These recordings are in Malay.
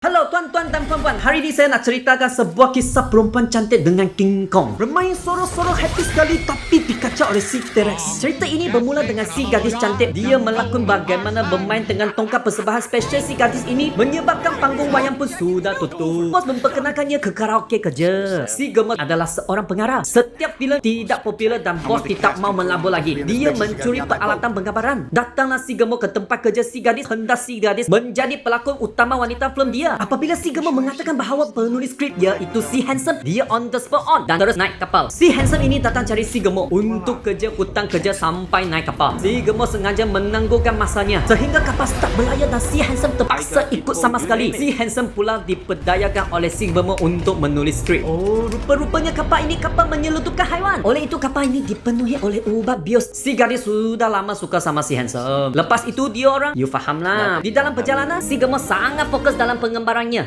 Halo tuan-tuan dan puan-puan, hari ini saya nak ceritakan sebuah kisah perempuan cantik dengan King Kong. Bermain sorok-sorok happy sekali tapi dikacau oleh si T-Rex. Cerita ini bermula dengan si gadis cantik. Dia melakon bagaimana bermain dengan tongkat persembahan special si gadis ini menyebabkan panggung wayang pun sudah tutup. Bos memperkenalkannya ke karaoke kerja. Si gemes adalah seorang pengarah. Setiap filem tidak popular dan bos tidak mau melabur lagi. Dia mencuri peralatan penggambaran. Datanglah si gemes ke tempat kerja si gadis hendak si gadis menjadi pelakon utama wanita filem dia. Apabila si Gemuk mengatakan bahawa penulis skrip iaitu si Handsome, dia on the spot on dan terus naik kapal. Si Handsome ini datang cari si Gemuk untuk kerja hutang kerja sampai naik kapal. Si Gemuk sengaja menangguhkan masanya sehingga kapal start berlayar dan si Handsome terpaksa ikut sama sekali. Si Handsome pula diperdayakan oleh si Gemuk untuk menulis skrip. Oh, rupa-rupanya kapal ini kapal menyelundupkan haiwan. Oleh itu kapal ini dipenuhi oleh ubat bios. Si gadis sudah lama suka sama si Handsome. Lepas itu dia orang, you faham lah. Di dalam perjalanan, si Gemuk sangat fokus dalam pengembangannya.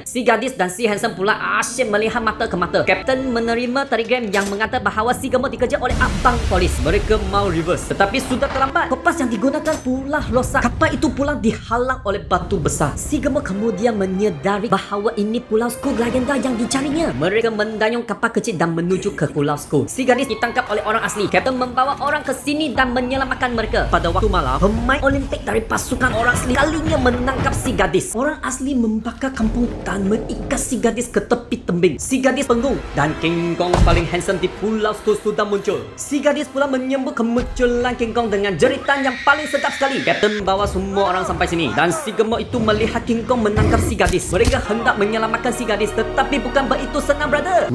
Si gadis dan si Handsome pula asyik melihat mata ke mata. Kapten menerima telegram yang mengatakan bahawa si Gemuk dikejar oleh abang polis. Mereka mau reverse, tetapi sudah terlambat. Kompas yang digunakan pula rosak. Kapal itu pula dihalang oleh batu besar. Si Gemuk kemudian menyedari bahawa ini Pulau Sku legenda yang dicarinya. Mereka mendayung kapal kecil dan menuju ke Pulau Sku. Si gadis ditangkap oleh orang asli. Kapten membawa orang ke sini dan menyelamatkan mereka. Pada waktu malam, pemain Olimpik dari pasukan orang asli kalinya menangkap si gadis. Orang asli membakar kampung dan mengikat si gadis ke tepi tembing. Si gadis penggung dan King Kong paling handsome di Pulau Sku sudah muncul. Si gadis pula menyambut kemunculan King Kong dengan jeritan yang paling sedap sekali. Kapten bawa semua orang sampai sini dan si gemuk itu melihat King Kong menangkap si gadis. Mereka hendak menyelamatkan si gadis, tetapi bukan begitu senang, brother.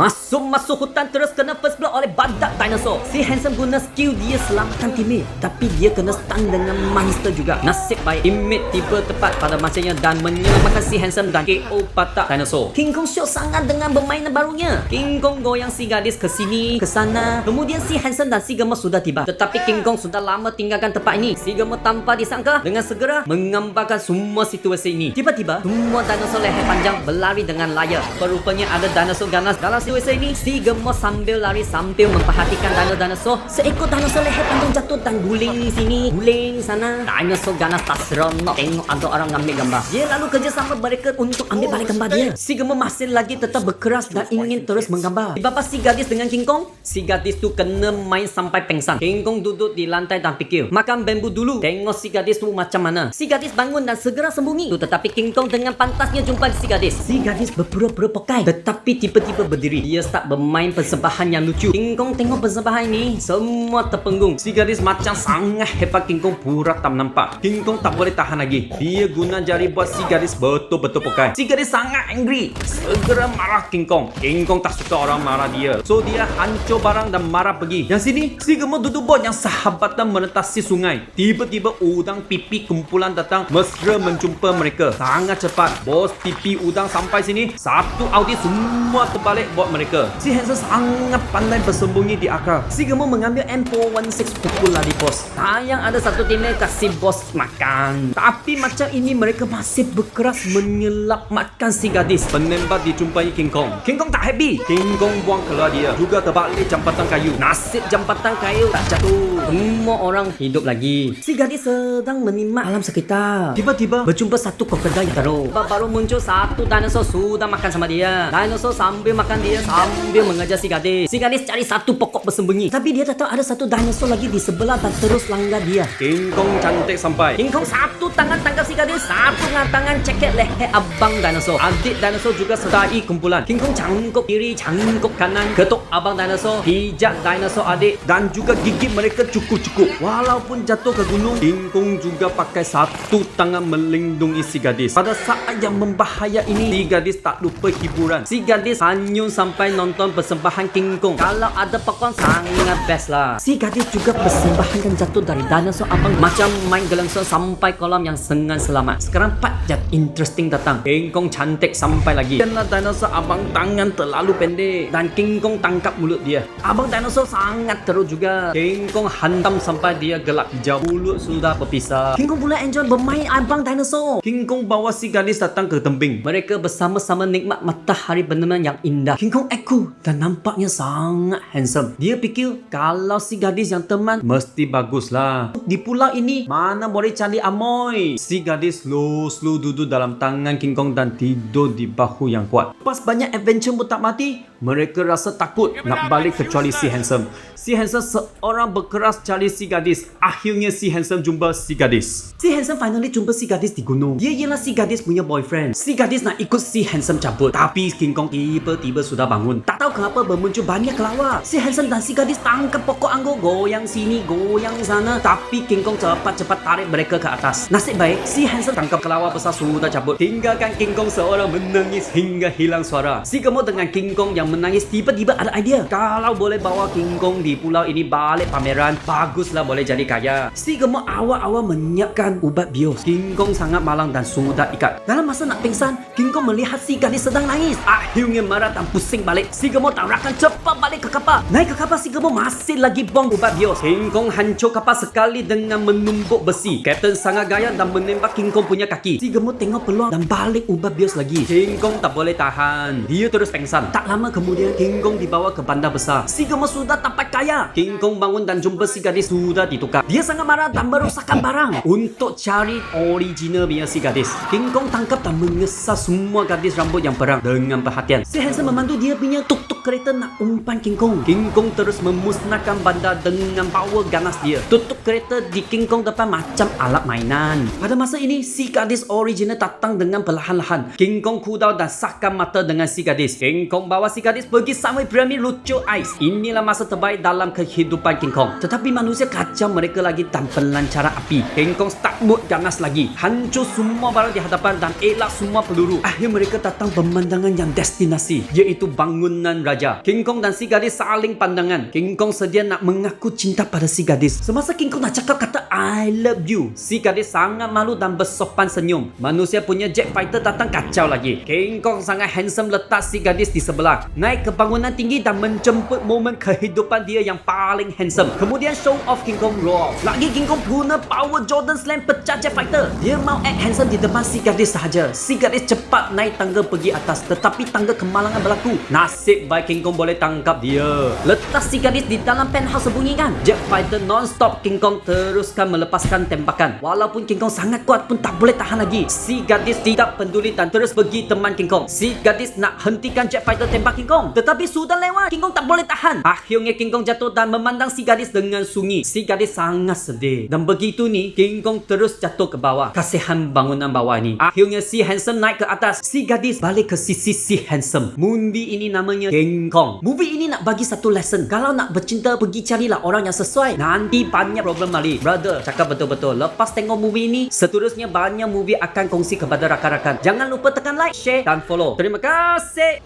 Masuk hutan terus kena first blood oleh badak dinosaur. Si Handsome guna skill dia selamatkan teammate, tapi dia kena stun dengan monster juga. Nasib baik teammate tiba tepat pada masanya dan menyelamatkan si Handsome dan KO badak dinosaur. King Kong syok sangat dengan permainan barunya. King Kong goyang si gadis ke sini, ke sana. Kemudian si Handsome dan si gemuk sudah tiba. Tetapi King Kong sudah lama tinggalkan tempat ini. Si gemuk tanpa disangka dengan segera menggambarkan semua situasi ini. Tiba-tiba semua dinosaur leher panjang berlari dengan layar. Rupanya ada dinosaur ganas dalam situasi ini. Si gemuk sambil lari sambil memperhatikan dinosaur. Seekor dinosaur leher panjang jatuh dan guling sini, guling sana. Dinosaur ganas tak seronok tengok ada orang ambil gambar. Dia lalu kerjasama mereka untuk ambil balik gambar dia. Si gemuk masih lagi tetap berkeras dan ingin terus menggambar. Dibapa si gadis dengan King Kong, si gadis tu kena main sampai pengsan. King Kong duduk di lantai dan fikir, makan bambu dulu, tengok si gadis tu macam mana. Si gadis bangun dan segera sembunyi. Tetapi King Kong dengan pantasnya jumpa si gadis. Si gadis berpura-pura pokai, tetapi tiba-tiba berdiri. Dia start bermain persembahan yang lucu. King Kong tengok persembahan ini, semua terpenggung. Si gadis macam sangat hebat. King Kong pura tak nampak. King Kong tak boleh tahan lagi. Dia guna jari buat si gadis betul-betul pokai. Si gadis sangat angry, segera marah King Kong. King Kong tak suka orang marah dia, so dia hancur barang dan marah pergi. Yang sini, si gemuk duduk bot yang sahabatan menetasi sungai. Tiba-tiba udang pipi kumpulan datang mesra menjumpa mereka. Sangat cepat, bos pipi udang sampai sini, satu audi semua terbalik bot mereka. Si Handsome sangat pandai bersembunyi di akar. Si gemuk mengambil M416 pukul lari bos. Sayang ada satu timnya kasih bos makan. Tapi macam ini mereka masih berkeras menyelamatkan si gadis. Penembak dijumpai King Kong. King Kong tak happy. King Kong buang keluar dia. Juga terbalik jambatan kayu. Nasib jambatan kayu tak jatuh. Semua orang hidup lagi. Si gadis sedang menikmati alam sekitar. Tiba-tiba berjumpa satu krokodil teruk. Baru muncul satu dinosaur sudah makan sama dia. Dinosaur sambil makan dia sambil mengejar si gadis. Si gadis cari satu pokok bersembunyi. Tapi dia tak tahu ada satu dinosaur lagi di sebelah dan terus langgar dia. King Kong cantik sampai. King Kong satu tangan tangkap si gadis, satu tangan cekek leher abang dinosaur. Adik dinosaur juga sertai kumpulan. King Kong cangkuk kiri, cangkuk kanan, ketuk abang dinosaur, pijak dinosaur adik dan juga gigit mereka cukup-cukup. Walaupun jatuh ke gunung, King Kong juga pakai satu tangan melindungi si gadis. Pada saat yang membahaya ini, si gadis tak lupa hiburan. Si gadis hanyut sampai nonton persembahan King Kong. Kalau ada popcorn sangat best lah. Si gadis juga persembahan dan jatuh dari dinosaur abang macam main gelengsong sampai kolam yang senang selamat. Sekarang part yang interesting datang. King Kong cantik sampai lagi. Karena dinosaur abang tangan terlalu pendek dan King Kong tangkap mulut dia. Abang dinosaur sangat teruk juga. King Kong hantam sampai dia gelap hijau. Mulut sudah berpisah. King Kong pula enjoy bermain abang dinosaur. King Kong bawa si gadis datang ke tembing. Mereka bersama-sama nikmat matahari benar yang indah. King Kong cool dan nampaknya sangat handsome. Dia fikir kalau si gadis yang teman mesti baguslah. Di pulau ini mana boleh cari amoy. Si gadis slow duduk dalam tangan King Kong Kong dan tidur di bahu yang kuat. Pas banyak adventure pun tak mati, mereka rasa takut nak balik kecuali si Handsome. Si Handsome seorang berkeras cari si gadis. Akhirnya si Handsome jumpa si gadis. Si Handsome finally jumpa si gadis di gunung. Dia ialah si gadis punya boyfriend. Si gadis nak ikut si Handsome cabut. Tapi King Kong tiba-tiba sudah bangun. Tak tahu kenapa bermuncul banyak kelawar. Si Handsome dan si gadis tangkap pokok anggur, goyang sini, goyang sana. Tapi King Kong cepat-cepat tarik mereka ke atas. Nasib baik, si Handsome tangkap kelawar besar sudah cabut. Tinggalkan King Kong seorang menangis hingga hilang suara. Si gemuk dengan King Kong yang menangis tiba-tiba ada idea. Kalau boleh bawa King Kong di pulau ini balik pameran, baguslah boleh jadi kaya. Si gemuk awal-awal menyiapkan ubat bios. King Kong sangat malang dan sudah ikat. Dalam masa nak pingsan, King Kong melihat si gadis sedang nangis. Akhirnya marah dan pusing balik. Si gemuk tabrakan cepat balik ke kapal. Naik ke kapal, si gemuk masih lagi bom ubat bios. King Kong hancur kapal sekali dengan menumbuk besi. Kapten sangat gaya dan menembak King Kong punya kaki. Si gemuk tengok peluang dan balik ubat bios lagi. King Kong tak boleh tahan. Dia terus pingsan. Tak lama kemudian, King Kong dibawa ke bandar besar. Si gemuk sudah tampak kaya. King Kong bangun dan jumpa si gadis sudah ditukar. Dia sangat marah dan merosakkan barang untuk cari original punya si gadis. King Kong tangkap dan mengesah semua gadis rambut yang perang dengan perhatian. Si Handsome membantu dia punya tuk-tuk kereta nak umpan King Kong. King Kong terus memusnahkan bandar dengan power ganas dia. Tuk-tuk kereta di King Kong depan macam alat mainan. Pada masa ini, si gadis original datang dengan perlahan-lahan. King Kong cool down dan sahkan mata dengan si gadis. King Kong bawa si gadis pergi sampai piramid lucu ais. Inilah masa terbaik dalam kehidupan King Kong. Tetapi manusia kacau mereka lagi dan pelancaran api. King Kong start mood ganas lagi. Hancur semua barang di hadapan dan elak semua peluru. Akhir mereka datang pemandangan yang destinasi, iaitu bangunan raja. King Kong dan si gadis saling pandangan. King Kong sedia nak mengaku cinta pada si gadis. Semasa King Kong nak cakap kata I love you, si gadis sangat malu dan bersopan senyum. Manusia punya jet fighter datang kacau lagi. King Kong sangat handsome letak si gadis di sebelah. Naik ke bangunan tinggi dan menjemput momen kehidupan dia yang paling handsome. Kemudian show off King Kong roar. Lagi King Kong guna power Jordan Slam pecah jet fighter. Dia mau act handsome di depan si gadis sahaja. Si gadis cepat naik tangga pergi atas, tetapi tangga kemalangan berlaku. Nasib baik King Kong boleh tangkap dia. Letak si gadis di dalam penthouse sembunyi kan. Jet fighter non-stop. King Kong teruskan melepaskan tembakan. Walaupun King Kong sangat kuat pun tak boleh tahan lagi. Si gadis tidak peduli dan terus pergi teman King Kong. Si gadis nak hentikan jet fighter tembak King Kong, tetapi sudah lewat. King Kong tak boleh tahan. Akhirnya King Kong jatuh dan memandang si gadis dengan sunyi. Si gadis sangat sedih. Dan begitu ni, King Kong terus jatuh ke bawah. Kasihan bangunan bawah ni. Akhirnya si Handsome naik ke atas. Si gadis balik ke sisi si Handsome. Movie ini namanya King Kong. Movie ini nak bagi satu lesson. Kalau nak bercinta, pergi carilah orang yang sesuai. Nanti banyak problem balik. Brother, cakap betul-betul. Lepas tengok movie ini, seterusnya banyak movie akan kongsi kepada rakan-rakan. Jangan lupa tekan like, share dan follow. Terima kasih.